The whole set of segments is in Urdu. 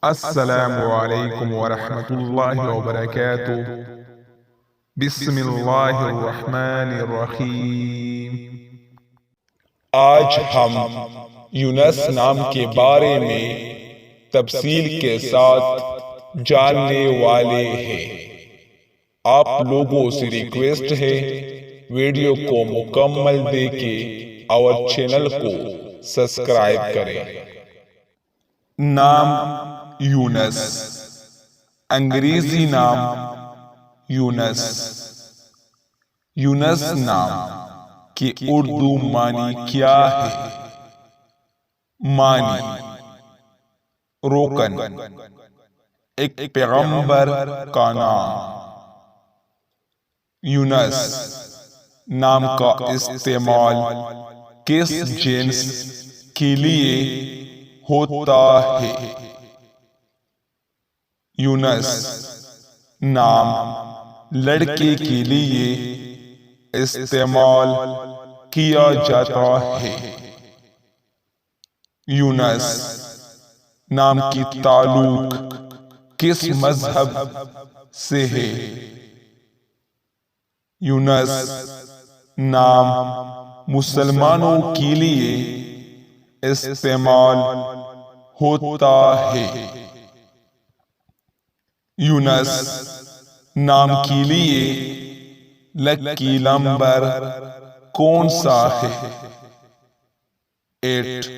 السلام علیکم ورحمۃ اللہ وبرکاتہ۔ بسم اللہ الرحمن الرحیم۔ آج ہم یونس نام کے بارے میں تفصیل کے ساتھ جاننے والے ہیں۔ آپ لوگوں سے ریکویسٹ ہے ویڈیو کو مکمل دیکھیں اور چینل کو سبسکرائب کریں۔ نام یونس، انگریزی نام یونس۔ یونس نام کی اردو معنی کیا ہے؟ معنی: روکن، ایک پیغمبر کا نام۔ یونس نام کا استعمال کس جنس کے لیے ہوتا ہے؟ یونس نام لڑکے کے لیے استعمال کیا جاتا ہے۔ یونس نام کی تعلق کس مذہب سے ہے؟ یونس نام مسلمانوں کے لیے استعمال ہوتا ہے۔ یونس نام کے لیے لکی نمبر کون سا ہے؟ 8۔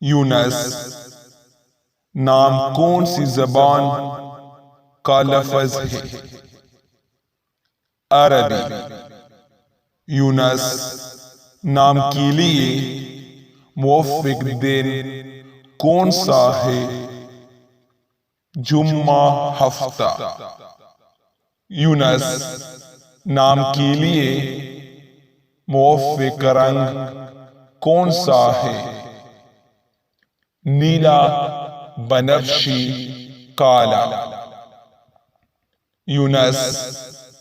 یونس نام کون سی زبان کا لفظ ہے؟ عربی۔ یونس نام کے لیے موافق دن کون سا ہے؟ جمعہ ہفتہ۔ یونس نام کے لیے موافق رنگ کون سا ہے؟ نیلا، بنفشی، کالا۔ یونس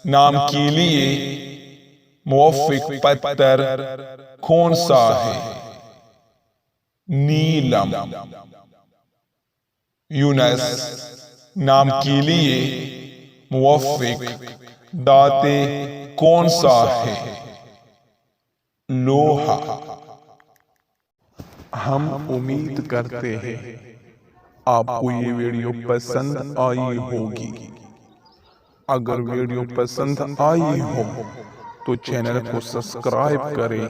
نام کے لیے موافق پتھر کون سا ہے؟ نیلم۔ یونس نام کے لیے موافق دھاتِ کون سا ہے؟ لوہا۔ ہم امید کرتے ہیں آپ کو یہ ویڈیو پسند آئی ہوگی۔ اگر ویڈیو پسند آئی ہو تو چینل کو سبسکرائب کریں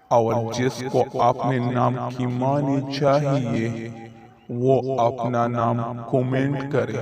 اور جس کو اپنے نام کی معنی چاہیے وہ اپنا نام کومنٹ کرے۔